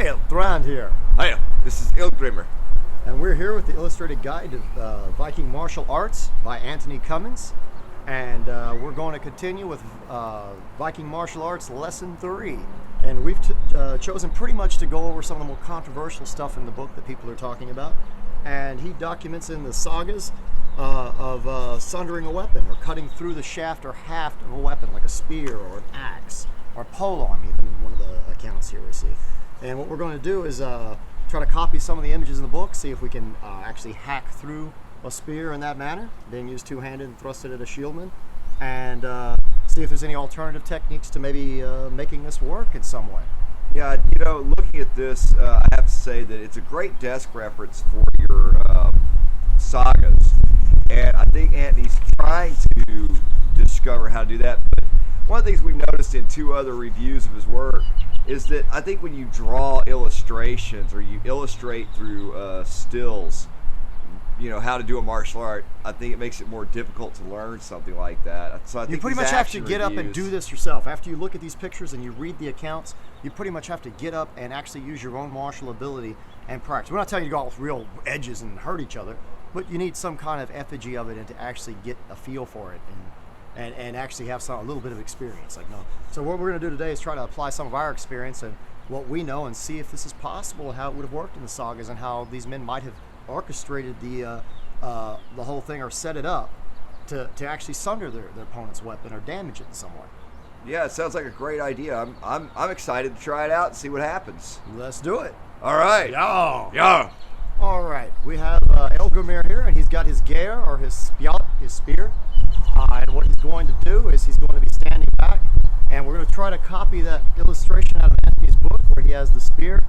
Hey, Thrand here. Hiya, this is Eldgrimr. And we're here with the illustrated guide to Viking Martial Arts by Antony Cummins. And we're going to continue with Viking Martial Arts Lesson 3. And we've chosen pretty much to go over some of the more controversial stuff in the book that people are talking about. And he documents in the Sagas of sundering a weapon, or cutting through the shaft or haft of a weapon, like a spear or an axe, or polearm, even in one of the accounts here we see. And what we're going to do is try to copy some of the images in the book, see if we can actually hack through a spear in that manner, being used two-handed and thrusted at a shieldman, and see if there's any alternative techniques to maybe making this work in some way. Yeah, you know, looking at this, I have to say that it's a great desk reference for your sagas, and I think Antony's trying to discover how to do that. But one of the things we've noticed in two other reviews of his work is that I think when you draw illustrations or you illustrate through stills, you know, how to do a martial art, I think it makes it more difficult to learn something like that. So I think you pretty much have to get up and do this yourself. After you look at these pictures and you read the accounts, you pretty much have to get up and actually use your own martial ability and practice. We're not telling you to go out with real edges and hurt each other, but you need some kind of effigy of it and to actually get a feel for it and actually have a little bit of experience. So what we're going to do today is try to apply some of our experience and what we know and see if this is possible, how it would have worked in the sagas, and how these men might have orchestrated the whole thing or set it up to actually sunder their opponent's weapon or damage it in some way. Yeah, it sounds like a great idea. I'm excited to try it out and see what happens. Let's do it. All right. Yeah. All right. We have Eldgrimr here, and he's got his gear or his spjot, his spear. And what he's going to do is he's going to be standing back, and we're going to try to copy that illustration out of Antony's book where he has the spear,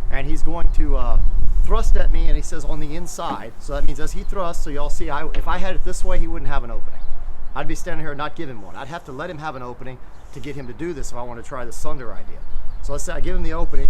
and he's going to thrust at me, and he says on the inside. So that means as he thrusts, so y'all see, if I had it this way, he wouldn't have an opening. I'd be standing here and not give him one. I'd have to let him have an opening to get him to do this if I want to try the sunder idea. So let's say I give him the opening,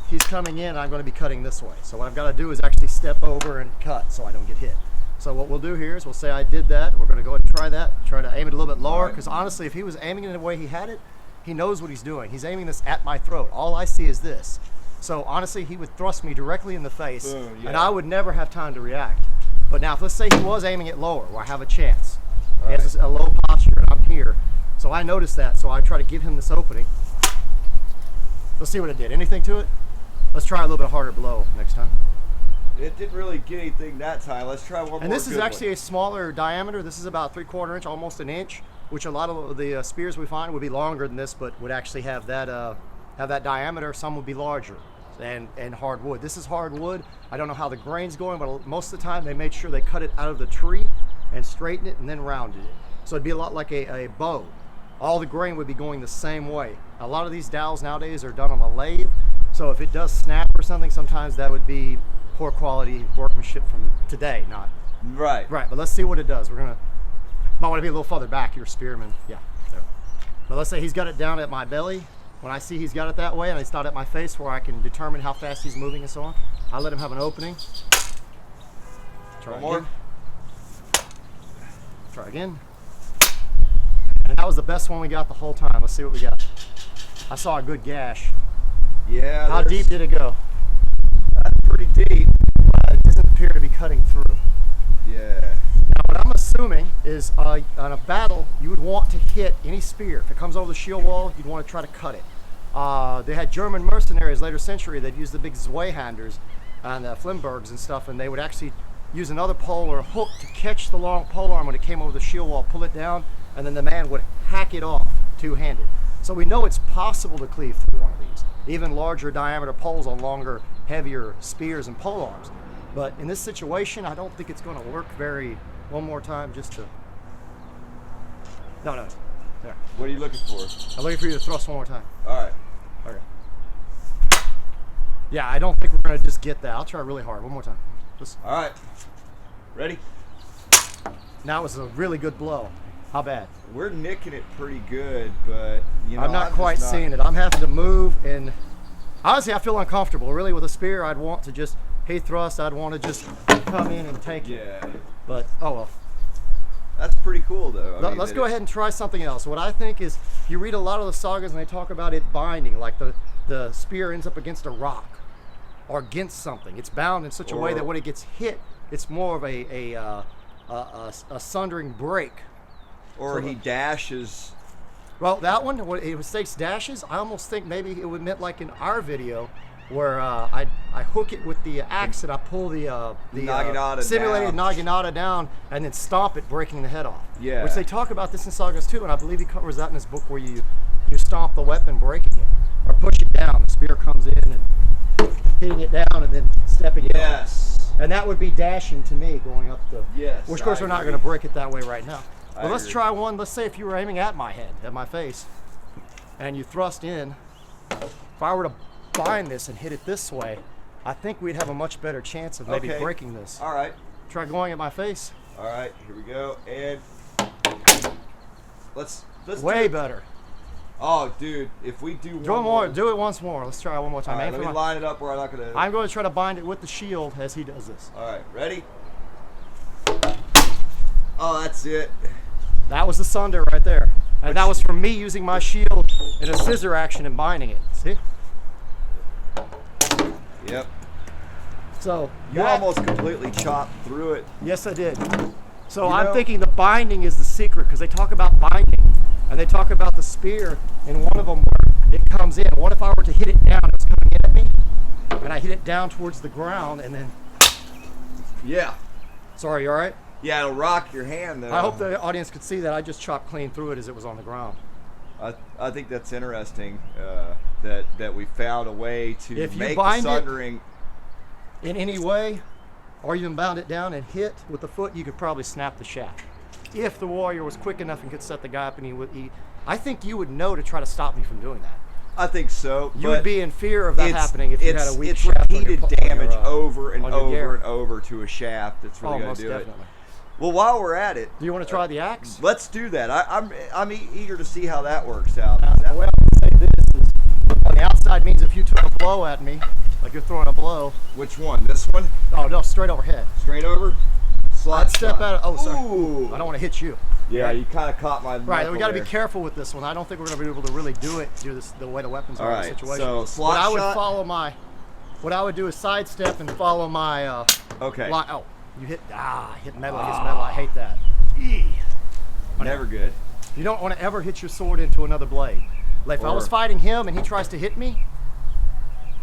he's coming in, I'm going to be cutting this way. So what I've got to do is actually step over and cut so I don't get hit. So what we'll do here is we'll say I did that. We're going to go ahead and try that. Try to aim it a little bit lower, because honestly, if he was aiming it the way he had it, he knows what he's doing. He's aiming this at my throat. All I see is this. So honestly, he would thrust me directly in the face, and I would never have time to react. But now, if let's say he was aiming it lower, where I have a chance. He has a low posture, and I'm here. So I noticed that, so I try to give him this opening. Let's see what it did. Anything to it? Let's try a little bit harder blow next time. It didn't really get anything that time. Let's try one more. And this is actually a smaller diameter. This is about 3/4 inch, almost an inch, which a lot of the spears we find would be longer than this, but would actually have that diameter. Some would be larger and hardwood. This is hardwood. I don't know how the grain's going, but most of the time they made sure they cut it out of the tree and straightened it and then rounded it. So it'd be a lot like a bow. All the grain would be going the same way. A lot of these dowels nowadays are done on a lathe, so if it does snap or something, sometimes that would be poor quality workmanship from today, not right. But let's see what it does. Might want to be a little further back, your spearman. Yeah. There. But let's say he's got it down at my belly. When I see he's got it that way, and it's not at my face where I can determine how fast he's moving and so on, I let him have an opening. Try again. Try again. And that was the best one we got the whole time. Let's see what we got. I saw a good gash. Yeah. How deep did it go? That's pretty deep. It doesn't appear to be cutting through. Yeah. Now what I'm assuming is on a battle, you would want to hit any spear. If it comes over the shield wall, you'd want to try to cut it. They had German mercenaries later century that used the big Zweihanders and the Flimbergs and stuff, and they would actually use another pole or a hook to catch the long polearm when it came over the shield wall, pull it down, and then the man would hack it off two-handed. So we know it's possible to cleave through one of these, even larger diameter poles on longer, heavier spears and polearms. But in this situation, I don't think it's going to work very. One more time, just to. No. There. What are you looking for? I'm looking for you to thrust one more time. All right. Okay. Yeah, I don't think we're going to just get that. I'll try really hard. One more time. All right. Ready? Now it's a really good blow. How bad? We're nicking it pretty good, but you know, I'm not quite seeing it. I'm having to move, and honestly, I feel uncomfortable. Really, with a spear, I'd want to just thrust. I'd want to just come in and take it. Yeah. But oh well. That's pretty cool, though. Let's go ahead and try something else. What I think is, you read a lot of the sagas and they talk about it binding, like the spear ends up against a rock, or against something. It's bound in such a way that when it gets hit, it's more of a sundering break. Or he dashes. Well, that one, when it states dashes, I almost think maybe it would meant like in our video, where I hook it with the axe and I pull the simulated naginata down and then stomp it, breaking the head off. Yeah. Which they talk about this in Sagas too, and I believe he covers that in his book, where you stomp the weapon, breaking it, or push it down. The spear comes in and hitting it down and then stepping it up. And that would be dashing to me, going up the. Yes. Which of course we're not going to break it that way right now. But let's try one. Let's say if you were aiming at my head, at my face, and you thrust in. If I were to bind this and hit it this way, I think we'd have a much better chance of maybe breaking this. All right. Try going at my face. All right. Here we go. And let's way better. Oh, dude! If we do do it once more. Let's try it one more time. All right, let me line it up where I'm not gonna. I'm going to try to bind it with the shield as he does this. All right. Ready? Oh, that's it. That was the sunder right there. And that was from me using my shield in a scissor action and binding it. See? Yep. So you almost completely chopped through it. Yes, I did. So I'm thinking the binding is the secret, because they talk about binding and they talk about the spear in one of them where it comes in. What if I were to hit it down? It's coming in at me, and I hit it down towards the ground, and then. Yeah. Sorry, you all right? Yeah, it'll rock your hand though. I hope the audience could see that I just chopped clean through it as it was on the ground. I think that's interesting that we found a way to make the sundering in any way, or even bound it down and hit with the foot, you could probably snap the shaft. If the warrior was quick enough and could set the guy up, and he would eat, I think you would know to try to stop me from doing that. I think so. You would be in fear of that happening if you had a weak shaft. It's repeated damage over and over and over to a shaft that's really going to do it. Well, while we're at it, do you want to try the axe? Let's do that. I'm eager to see how that works out. The way I would say this is, on the outside means if you took a blow at me, like you're throwing a blow. Which one? This one? Oh no, straight overhead. Straight over? Slide step out. Oh, sorry. Ooh. I don't want to hit you. Yeah, you kind of caught my. Right, we got to be careful with this one. I don't think we're going to be able to really do this the way the weapons are in the situation. So slot shot. What I would follow what I would do is sidestep and follow my. Okay. Oh, you hit metal against metal. I hate that. Never good. You don't want to ever hit your sword into another blade. Like if I was fighting him and he tries to hit me,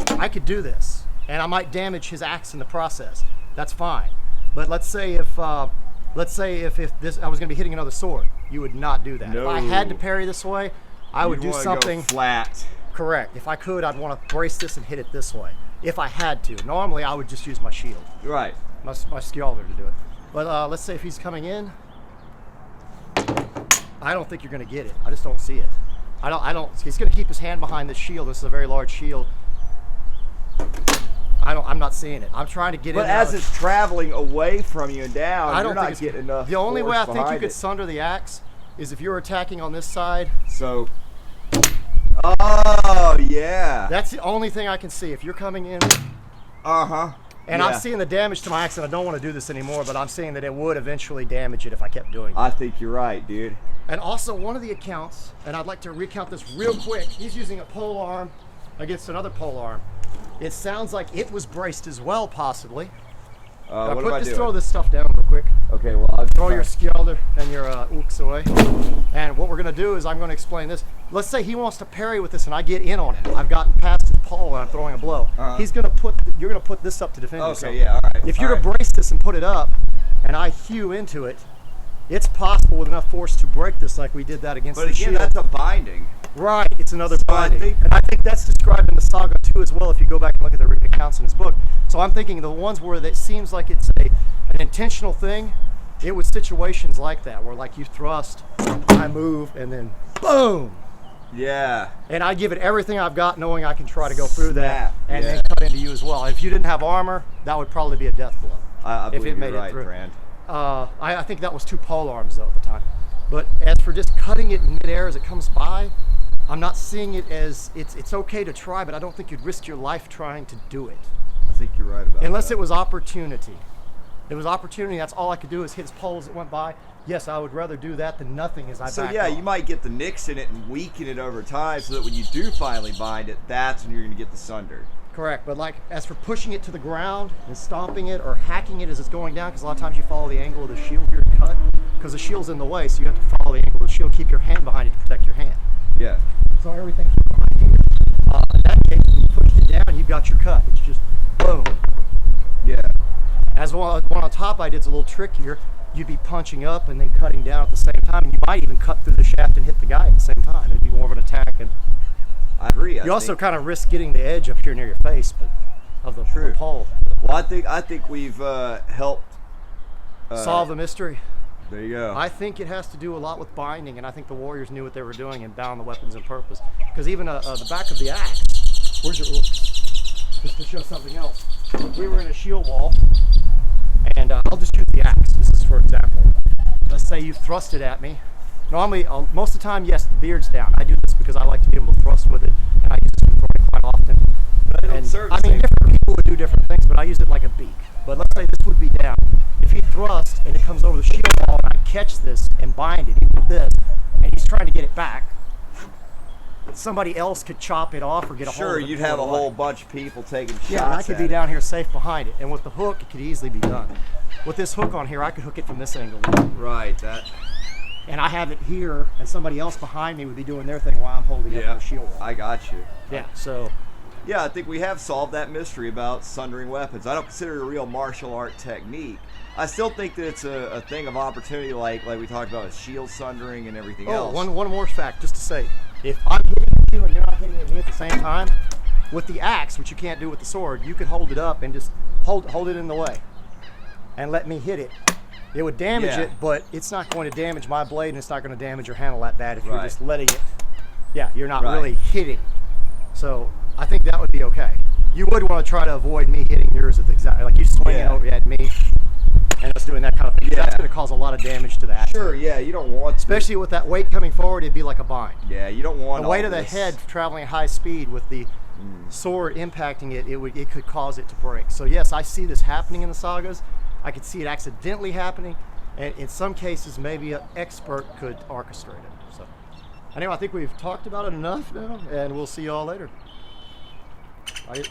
I could do this, and I might damage his axe in the process. That's fine. But let's say if I was going to be hitting another sword, you would not do that. No. If I had to parry this way, I would do something go flat. Correct. If I could, I'd want to brace this and hit it this way. If I had to. Normally, I would just use my shield. Right. My skjolder to do it. But let's say if he's coming in, I don't think you're going to get it. I just don't see it. I don't. He's going to keep his hand behind this shield. This is a very large shield. I'm not seeing it. I'm trying to get in. But as it's traveling away from you and down, you're not getting enough. The only way I think you could sunder the axe is if you're attacking on this side. So. Oh yeah. That's the only thing I can see. If you're coming in. And I'm seeing the damage to my axe, and I don't want to do this anymore, but I'm seeing that it would eventually damage it if I kept doing it. I think you're right, dude. And also, one of the accounts, and I'd like to recount this real quick. He's using a pole arm against another pole arm. It sounds like it was braced as well, possibly. Just throw this stuff down real quick. Okay, well, I'll throw your skjolder and your ooks away. And what we're going to do is I'm going to explain this. Let's say he wants to parry with this, and I get in on him. I've gotten past his pole, and I'm throwing a blow. He's going to you're going to put this up to defend yourself. Okay, yeah, all right. If you're to brace this and put it up, and I hew into it, it's possible with enough force to break this, like we did that against the shield. But again, that's a binding. Right, it's another binding. And I think that's described in the Saga too as well, if you go back and look at the accounts in his book. So I'm thinking the ones where it seems like it's an intentional thing, it was situations like that, where like you thrust, I move, and then boom. Yeah. And I give it everything I've got, knowing I can try to go through that and then cut into you as well. If you didn't have armor, that would probably be a death blow. I believe you're right, Thrand. I think that was 2 pole arms though at the time. But as for just cutting it in midair as it comes by, I'm not seeing it as it's okay to try, but I don't think you'd risk your life trying to do it. I think you're right about that. Unless it was opportunity. It was opportunity. That's all I could do is hit his poles that went by. Yes, I would rather do that than nothing as I back off. You might get the nicks in it and weaken it over time, so that when you do finally bind it, that's when you're going to get the sunder. Correct, but like as for pushing it to the ground and stomping it or hacking it as it's going down, because a lot of times you follow the angle of the shield here to cut, because the shield's in the way, so you have to follow the angle of the shield, keep your hand behind it to protect your hand. Yeah. So everything's behind here. In that case, when you push it down, you've got your cut. It's just boom. Yeah. As one on top I did's a little trickier. You'd be punching up and then cutting down at the same time, and you might even cut through the shaft and hit the guy at the same time. It'd be more of an attack. And I agree. you also kind of risk getting the edge up here near your face, but of the pole. Well, I think we've helped Solve the mystery. There you go. I think it has to do a lot with binding, and I think the warriors knew what they were doing and bound the weapons on purpose. Because even the back of the axe, where's your just to show something else. We were in a shield wall, and I'll just use the axe. This is for example. Let's say you thrust it at me. Normally, most of the time, yes, the beard's down. I do this because I like to be able to thrust with it, and I use this for throwing quite often. But And I mean, different people would do different things, but I use it like a beak. But let's say this would be down. If he thrusts and it comes over the shield wall and I catch this and bind it, even with this, and he's trying to get it back, somebody else could chop it off or get a hold of it. Sure, you'd have a whole bunch of people taking shots. Yeah, and I could be down here safe behind it. And with the hook, it could easily be done. With this hook on here, I could hook it from this angle. Right, that. And I have it here, and somebody else behind me would be doing their thing while I'm holding up the shield wall. I got you. Yeah, so. Yeah, I think we have solved that mystery about sundering weapons. I don't consider it a real martial art technique. I still think that it's a thing of opportunity, like we talked about with shield sundering and everything else. One more fact, just to say, if I'm hitting you and you're not hitting me at the same time, with the axe, which you can't do with the sword, you could hold it up and just hold it in the way and let me hit it. It would damage it, but it's not going to damage my blade, and it's not going to damage your handle that bad if you're just letting it. Yeah, you're not really hitting. So I think that would be okay. You would want to try to avoid me hitting yours at the exact, like you swinging over at me and us doing that kind of thing. Yeah. That's going to cause a lot of damage to the axe. Sure, yeah, you don't want especially with that weight coming forward, it'd be like a bind. Yeah, you don't want the weight of the head traveling at high speed with the sword impacting it, it could cause it to break. So yes, I see this happening in the sagas. I could see it accidentally happening, and in some cases maybe an expert could orchestrate it. So anyway, I think we've talked about it enough now, and we'll see you all later. Bye.